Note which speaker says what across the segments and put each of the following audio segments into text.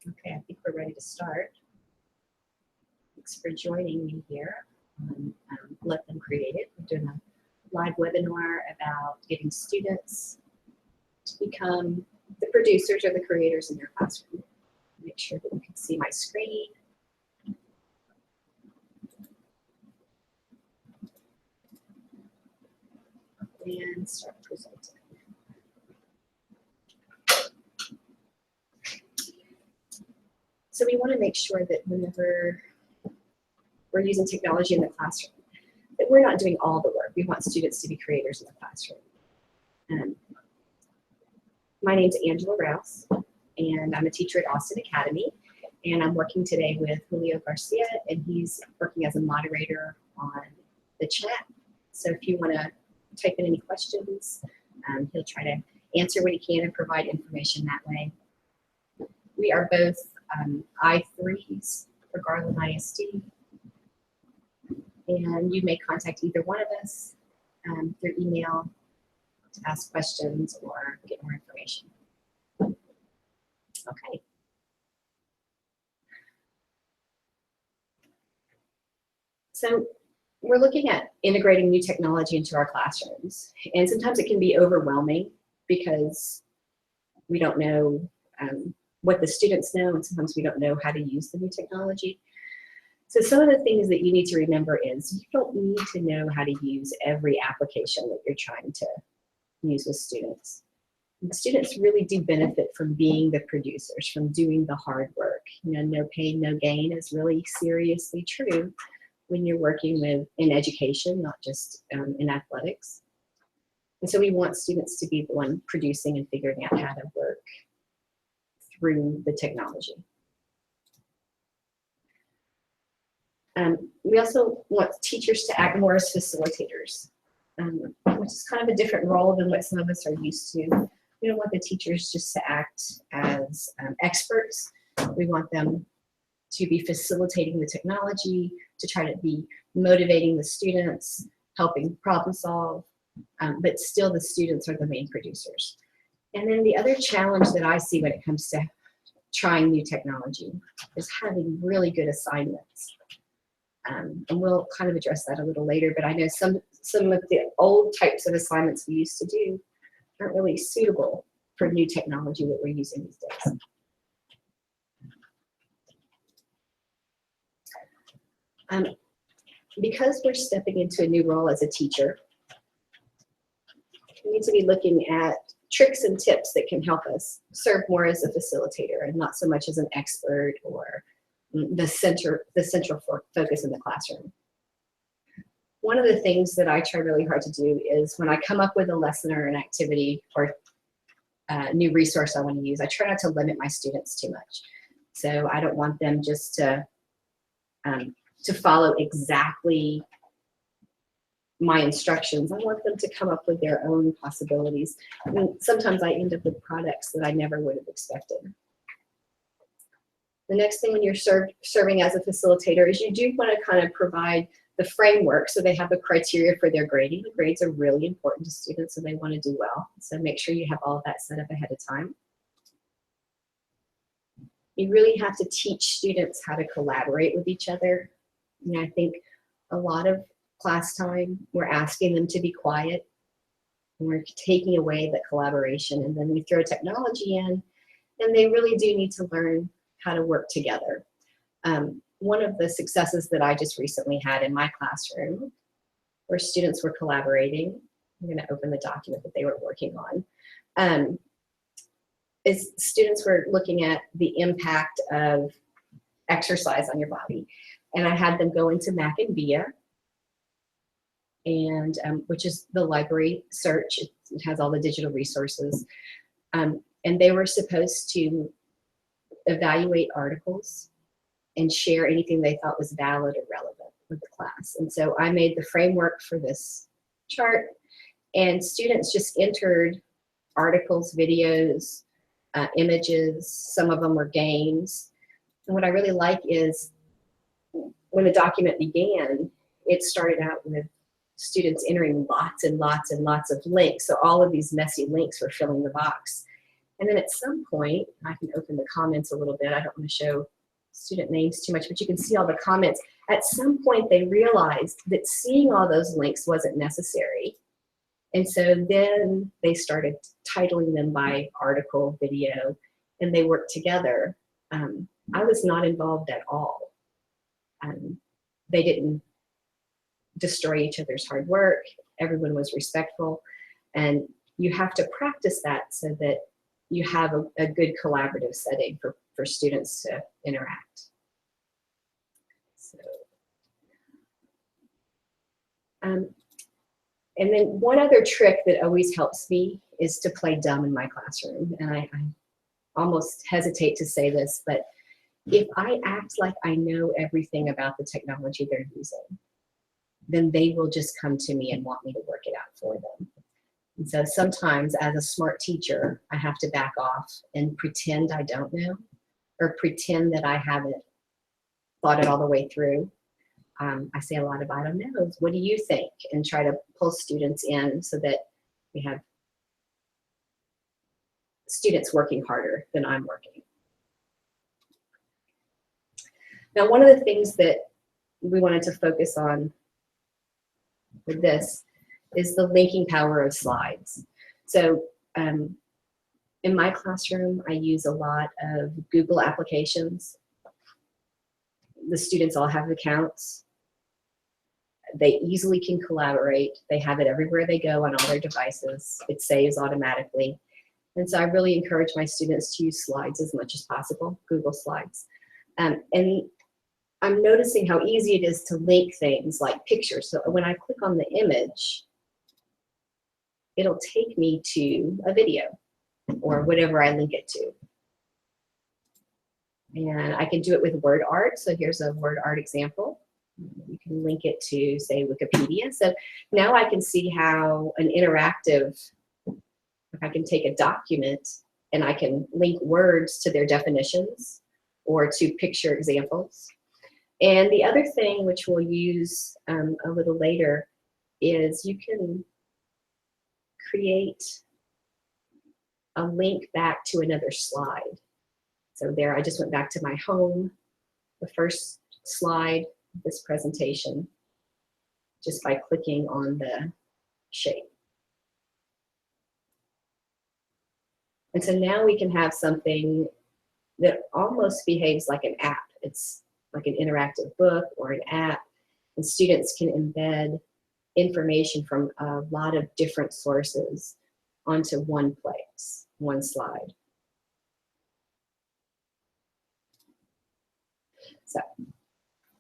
Speaker 1: Okay, I think we're ready to start. Thanks for joining me here on Let Them Create It. We're doing a live webinar about getting students to become the producers or the creators in their classroom. Make sure that you can see my screen. And start presenting. So we want to make sure that whenever we're using technology in the classroom, that we're not doing all the work. We want students to be creators in the classroom. My name's Angela Rouse, and I'm a teacher at Austin Academy, and I'm working today with Julio Garcia, and he's working as a moderator on the chat. So if you want to type in any questions, he'll try to answer what he can and provide information that way. We are both I3s for Garland ISD, and you may contact either one of us through email to ask questions or get more information. Okay. So we're looking at integrating new technology into our classrooms, and sometimes it can be overwhelming because we don't know what the students know, and sometimes we don't know how to use the new technology. So some of the things that you need to remember is you don't need to know how to use every application that you're trying to use with students. And students really do benefit from being the producers, from doing the hard work. You know, no pain, no gain is really seriously true when you're working in education, not just in athletics. And so we want students to be the one producing and figuring out how to work through the technology. We also want teachers to act more as facilitators, which is kind of a different role than what some of us are used to. We don't want the teachers just to act as experts. We want them to be facilitating the technology, to try to be motivating the students, helping problem solve, but still the students are the main producers. And then the other challenge that I see when it comes to trying new technology is having really good assignments. And we'll kind of address that a little later, but I know some of the old types of assignments we used to do aren't really suitable for new technology that we're using these days. Because we're stepping into a new role as a teacher, we need to be looking at tricks and tips that can help us serve more as a facilitator and not so much as an expert or the central focus in the classroom. One of the things that I try really hard to do is when I come up with a lesson or an activity or a new resource I want to use, I try not to limit my students too much. So I don't want them just to follow exactly my instructions. I want them to come up with their own possibilities. I mean, sometimes I end up with products that I never would have expected. The next thing when you're serving as a facilitator is you do want to kind of provide the framework so they have the criteria for their grading. The grades are really important to students and they want to do well. So make sure you have all of that set up ahead of time. You really have to teach students how to collaborate with each other. You know, I think a lot of class time, we're asking them to be quiet. And we're taking away the collaboration, and then we throw technology in, and they really do need to learn how to work together. One of the successes that I just recently had in my classroom, where students were collaborating, I'm going to open the document that they were working on, is students were looking at the impact of exercise on your body. And I had them go into Mac and VIA, and which is the library search. It has all the digital resources. And they were supposed to evaluate articles and share anything they thought was valid or relevant with the class. And so I made the framework for this chart, and students just entered articles, videos, images. Some of them were games. And what I really like is when the document began, it started out with students entering lots and lots and lots of links. So all of these messy links were filling the box. And then at some point, I can open the comments a little bit. I don't want to show student names too much, but you can see all the comments. At some point, they realized that seeing all those links wasn't necessary. And so then they started titling them by article, video, and they worked together. I was not involved at all. They didn't destroy each other's hard work. Everyone was respectful. And you have to practice that so that you have a good collaborative setting for students to interact. So, and then one other trick that always helps me is to play dumb in my classroom. And I almost hesitate to say this, but if I act like I know everything about the technology they're using, then they will just come to me and want me to work it out for them. And so sometimes as a smart teacher, I have to back off and pretend I don't know, or pretend that I haven't thought it all the way through. I say a lot of I don't know. What do you think? And try to pull students in so that we have students working harder than I'm working. Now, one of the things that we wanted to focus on with this is the linking power of slides. So in my classroom, I use a lot of Google applications. The students all have accounts. They easily can collaborate. They have it everywhere they go on all their devices. It saves automatically. And so I really encourage my students to use slides as much as possible, Google Slides. And I'm noticing how easy it is to link things like pictures. So when I click on the image, it'll take me to a video or whatever I link it to. And I can do it with word art. So here's a word art example. You can link it to, say, Wikipedia. So now I can see how an interactive, if I can take a document and I can link words to their definitions or to picture examples. And the other thing, which we'll use a little later, is you can create a link back to another slide. So there, I just went back to my home, the first slide of this presentation, just by clicking on the shape. And so now we can have something that almost behaves like an app. It's like an interactive book or an app, and students can embed information from a lot of different sources onto one place, one slide. So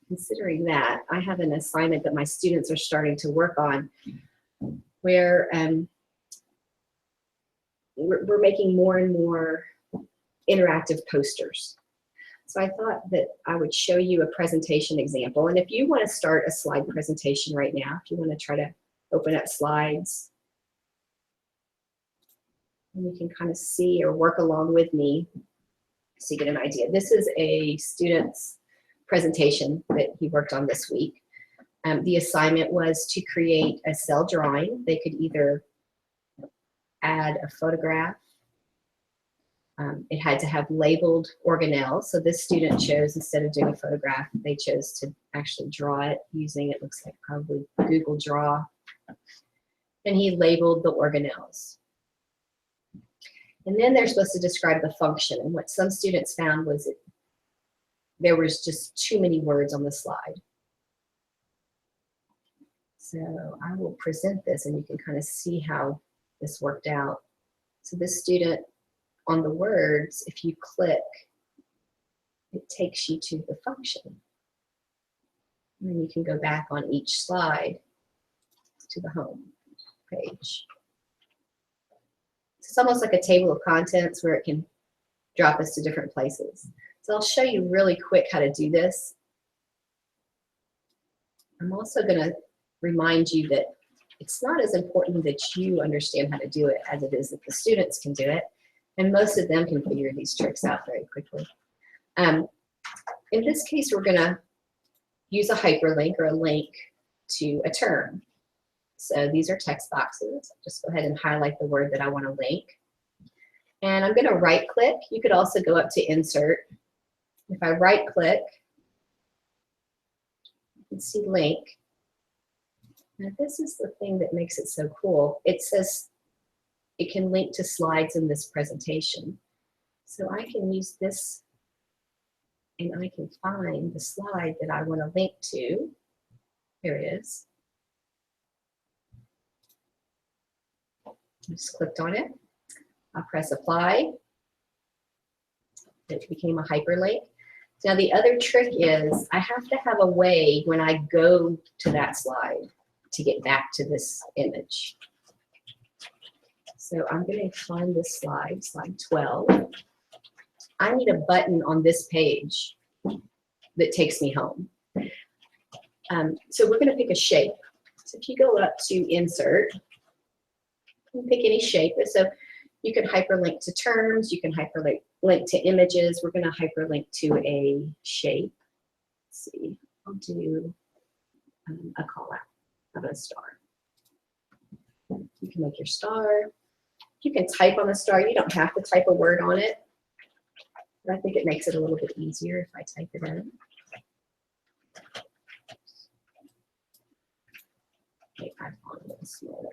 Speaker 1: considering that, I have an assignment that my students are starting to work on where we're making more and more interactive posters. So I thought that I would show you a presentation example. And if you want to start a slide presentation right now, if you want to try to open up slides, and you can kind of see or work along with me so you get an idea. This is a student's presentation that he worked on this week. The assignment was to create a cell drawing. They could either add a photograph. It had to have labeled organelles. So this student chose, instead of doing a photograph, they chose to actually draw it using, it looks like probably Google Draw. And he labeled the organelles. And then they're supposed to describe the function. And what some students found was there was just too many words on the slide. So I will present this and you can kind of see how this worked out. So this student, on the words, if you click, it takes you to the function. And then you can go back on each slide to the home page. It's almost like a table of contents where it can drop us to different places. So I'll show you really quick how to do this. I'm also going to remind you that it's not as important that you understand how to do it as it is that the students can do it. And most of them can figure these tricks out very quickly. In this case, we're going to use a hyperlink or a link to a term. So these are text boxes. Just go ahead and highlight the word that I want to link. And I'm going to right click. You could also go up to insert. If I right click, you can see link. Now this is the thing that makes it so cool. It says it can link to slides in this presentation. So I can use this and I can find the slide that I want to link to. Here it is. I just clicked on it. I'll press apply. It became a hyperlink. Now the other trick is I have to have a way when I go to that slide to get back to this image. So I'm going to find this slide, slide 12. I need a button on this page that takes me home. So we're going to pick a shape. So if you go up to insert, you can pick any shape. So you can hyperlink to terms, you can hyperlink to images. We're going to hyperlink to a shape. Let's see, I'll do a call out of a star. You can make your star. You can type on the star. You don't have to type a word on it. But I think it makes it a little bit easier if I type it in. Make my font a little smaller.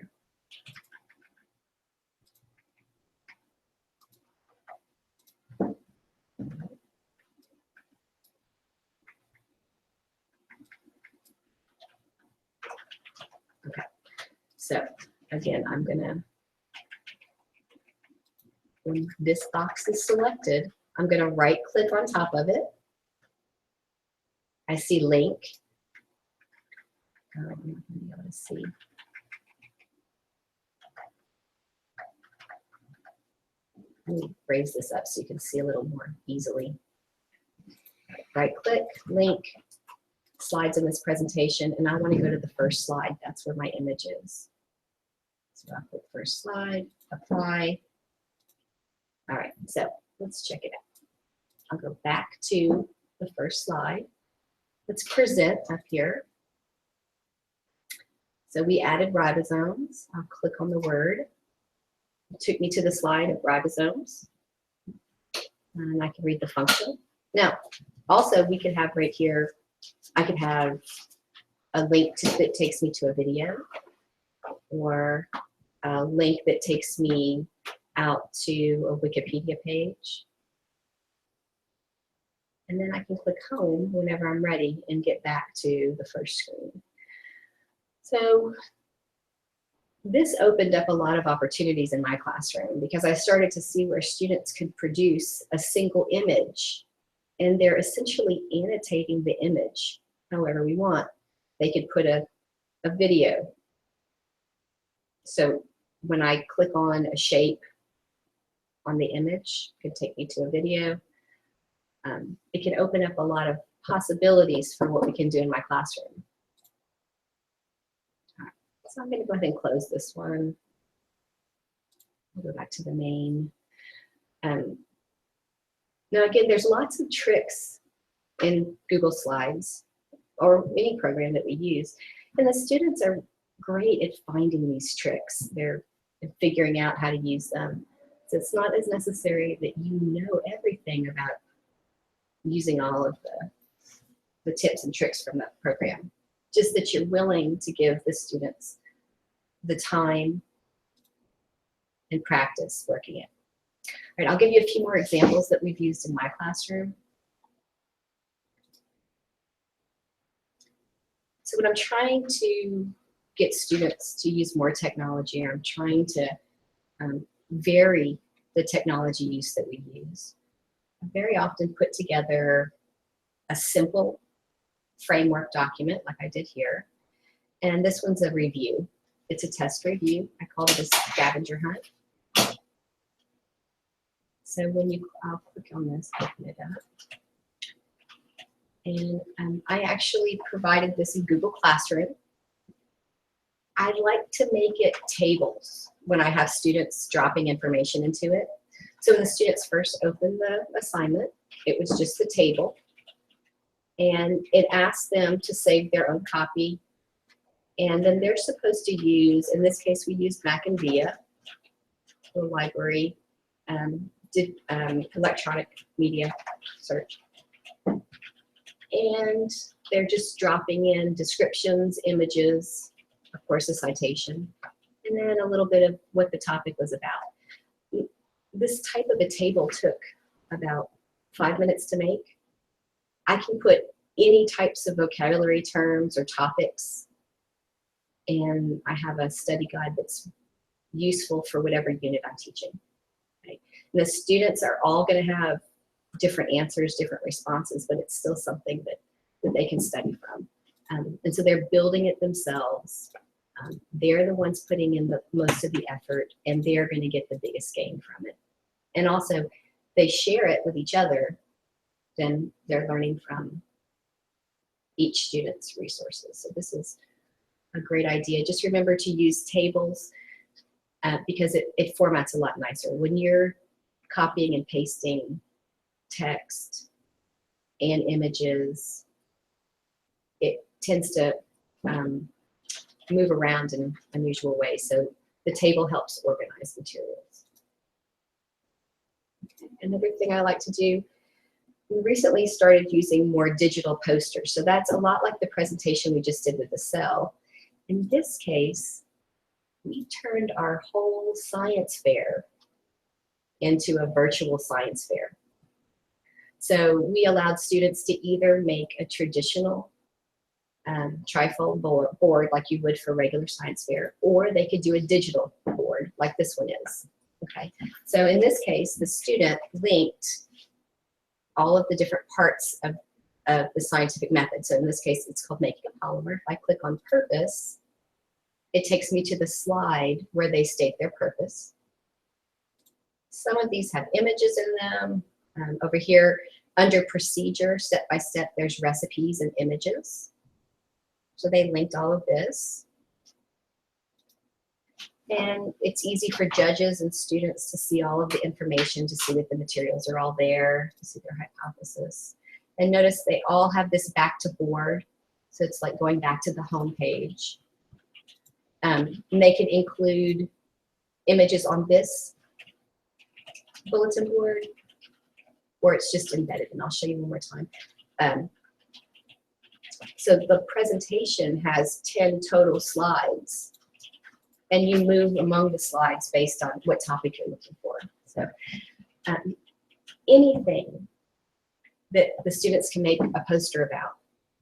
Speaker 1: Okay, so again, I'm gonna, when this box is selected, I'm gonna right click on top of it. I see link. I'm not gonna be able to see. Let me raise this up so you can see a little more easily. Right click, link, slides in this presentation, and I want to go to the first slide. That's where my image is. So I'll click first slide, apply. All right, so let's check it out. I'll go back to the first slide. Let's present up here. So we added ribosomes. I'll click on the word. It took me to the slide of ribosomes. And I can read the function. Now, also we could have right here, I could have a link that takes me to a video, or a link that takes me out to a Wikipedia page. And then I can click home whenever I'm ready and get back to the first screen. So this opened up a lot of opportunities in my classroom because I started to see where students could produce a single image and they're essentially annotating the image however we want. They could put a video. So when I click on a shape on the image, it could take me to a video. It can open up a lot of possibilities for what we can do in my classroom. All right, so I'm going to go ahead and close this one. I'll go back to the main. Now again, there's lots of tricks in Google Slides or any program that we use, and the students are great at finding these tricks. They're figuring out how to use them. So it's not as necessary that you know everything about using all of the tips and tricks from that program. Just that you're willing to give the students the time and practice working it. All right, I'll give you a few more examples that we've used in my classroom. So when I'm trying to get students to use more technology, or I'm trying to vary the technology use that we use, I very often put together a simple framework document like I did here. And this one's a review. It's a test review. I call it a scavenger hunt. So when I'll click on this, open it up. And I actually provided this in Google Classroom. I like to make it tables when I have students dropping information into it. So when the students first opened the assignment, it was just the table. And it asked them to save their own copy. And then they're supposed to use, in this case we used Mac and Via, the library did electronic media search. And they're just dropping in descriptions, images, of course a citation, and then a little bit of what the topic was about. This type of a table took about 5 minutes to make. I can put any types of vocabulary terms or topics, and I have a study guide that's useful for whatever unit I'm teaching. Right? And the students are all going to have different answers, different responses, but it's still something that they can study from. And so they're building it themselves. They're the ones putting in the most of the effort, and they're going to get the biggest gain from it. And also, they share it with each other, then they're learning from each student's resources. So this is a great idea. Just remember to use tables because it formats a lot nicer. When you're copying and pasting text and images, it tends to move around in unusual ways. So the table helps organize materials. Another thing I like to do, we recently started using more digital posters. So that's a lot like the presentation we just did with the cell. In this case, we turned our whole science fair into a virtual science fair. So we allowed students to either make a traditional trifold board like you would for regular science fair, or they could do a digital board like this one is. Okay, so in this case, the student linked all of the different parts of the scientific method. So in this case, it's called making a polymer. If I click on purpose, it takes me to the slide where they state their purpose. Some of these have images in them. Over here, under procedure, step by step, there's recipes and images. So they linked all of this. And it's easy for judges and students to see all of the information, to see that the materials are all there, to see their hypothesis. And notice they all have this back to board. So it's like going back to the home page. And they can include images on this bulletin board, or it's just embedded, and I'll show you one more time. So the presentation has 10 total slides, and you move among the slides based on what topic you're looking for. So anything that the students can make a poster about,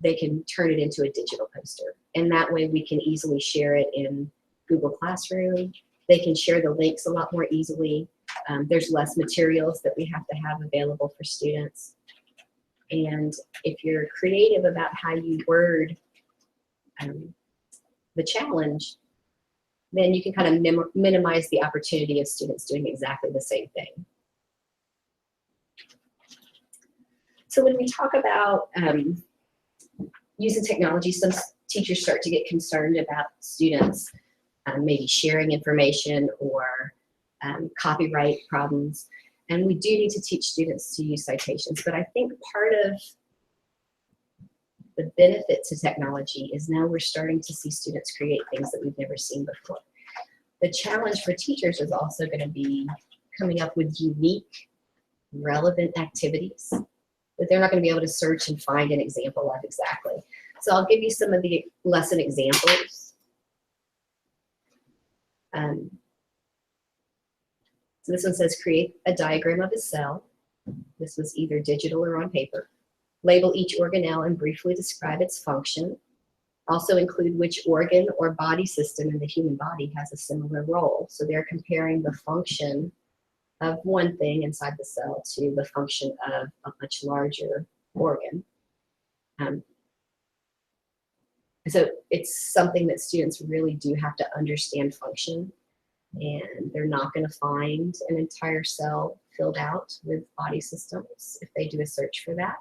Speaker 1: they can turn it into a digital poster. And that way we can easily share it in Google Classroom. They can share the links a lot more easily. There's less materials that we have to have available for students. And if you're creative about how you word the challenge, then you can kind of minimize the opportunity of students doing exactly the same thing. So when we talk about using technology, some teachers start to get concerned about students maybe sharing information or copyright problems. And we do need to teach students to use citations, but I think part of the benefit to technology is now we're starting to see students create things that we've never seen before. The challenge for teachers is also going to be coming up with unique, relevant activities that they're not going to be able to search and find an example of exactly. So I'll give you some of the lesson examples. So this one says, create a diagram of a cell. This was either digital or on paper. Label each organelle and briefly describe its function. Also include which organ or body system in the human body has a similar role. So they're comparing the function of one thing inside the cell to the function of a much larger organ. So it's something that students really do have to understand function, and they're not going to find an entire cell filled out with body systems if they do a search for that.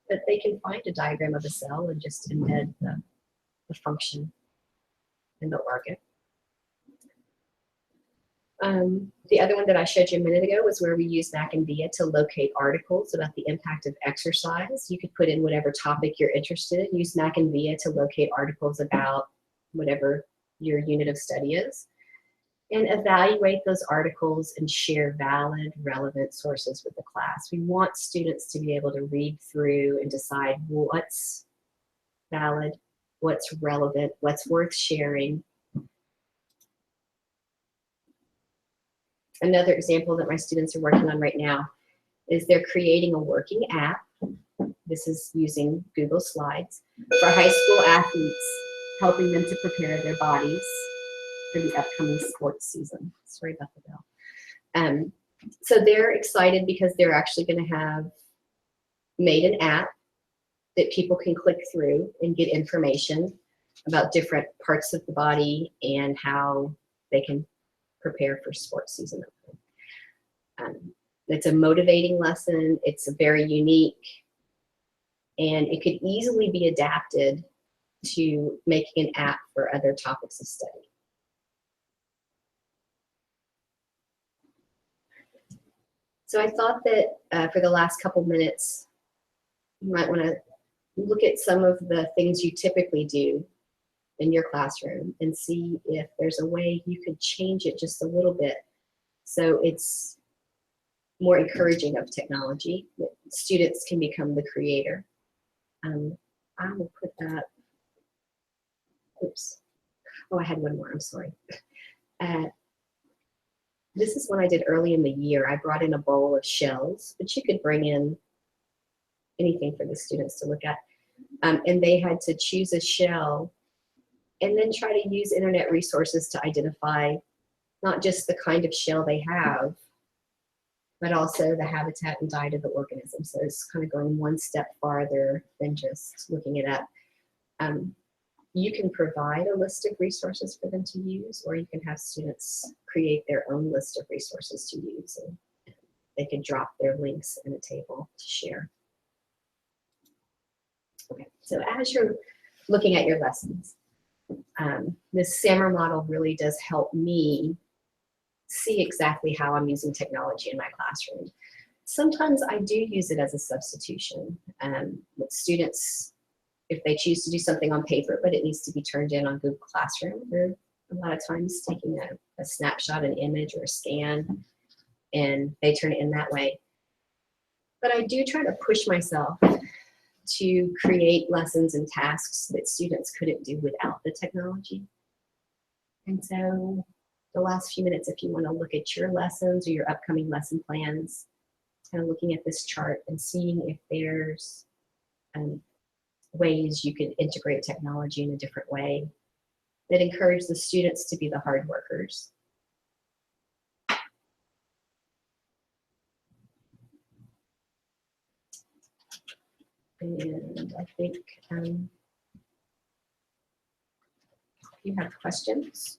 Speaker 1: But they can find a diagram of a cell and just embed the function in the organ. The other one that I showed you a minute ago was where we used Mac and VIA to locate articles about the impact of exercise. You could put in whatever topic you're interested in, use Mac and VIA to locate articles about whatever your unit of study is. and evaluate those articles and share valid, relevant sources with the class. We want students to be able to read through and decide what's valid, what's relevant, what's worth sharing. Another example that my students are working on right now is they're creating a working app. This is using Google Slides for high school athletes, helping them to prepare their bodies for the upcoming sports season. Sorry about the bell. So they're excited because they're actually going to have made an app that people can click through and get information about different parts of the body and how they can prepare for sports season. It's a motivating lesson. It's a very unique, and it could easily be adapted to making an app for other topics of study. So I thought that for the last couple minutes, you might want to look at some of the things you typically do in your classroom and see if there's a way you could change it just a little bit so it's more encouraging of technology. Students can become the creator. I will put that, oops. Oh, I had one more, I'm sorry. This is one I did early in the year. I brought in a bowl of shells, but you could bring in anything for the students to look at. And they had to choose a shell and then try to use internet resources to identify not just the kind of shell they have, but also the habitat and diet of the organism. So it's kind of going one step farther than just looking it up. You can provide a list of resources for them to use, or you can have students create their own list of resources to use. And they can drop their links in a table to share. Okay, so as you're looking at your lessons, this SAMR model really does help me see exactly how I'm using technology in my classroom. Sometimes I do use it as a substitution. With students, if they choose to do something on paper, but it needs to be turned in on Google Classroom, they're a lot of times taking a snapshot, an image, or a scan, and they turn it in that way. But I do try to push myself to create lessons and tasks that students couldn't do without the technology. And so the last few minutes, if you want to look at your lessons or your upcoming lesson plans, kind of looking at this chart and seeing if there's ways you could integrate technology in a different way that encourage the students to be the hard workers. And I think if you have questions,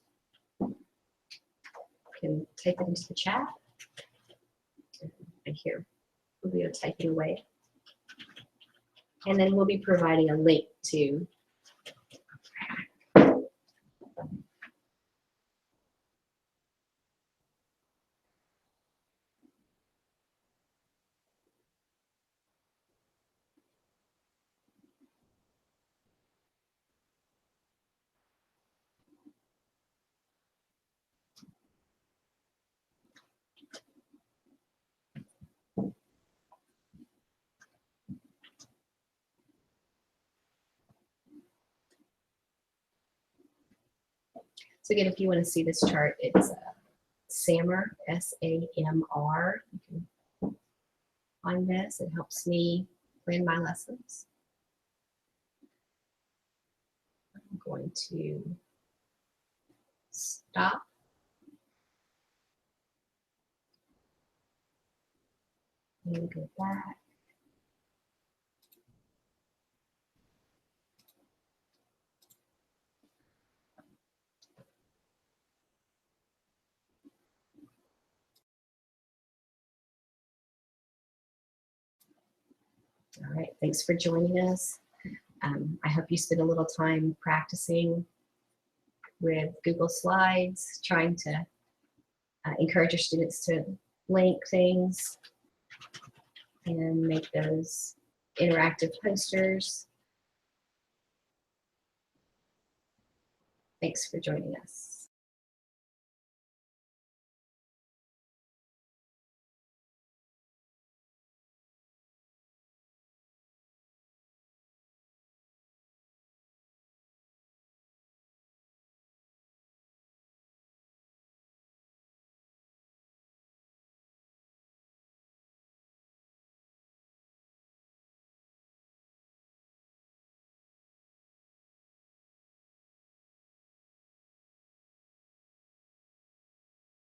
Speaker 1: you can type it into the chat. I hear Julio typing away. And then we'll be providing a link to so again, if you want to see this chart, it's SAMR, S-A-M-R. You can find this. It helps me plan my lessons. I'm going to stop. And go back. All right, thanks for joining us. I hope you spend a little time practicing with Google Slides, trying to encourage your students to link things and make those interactive posters. Thanks for joining us.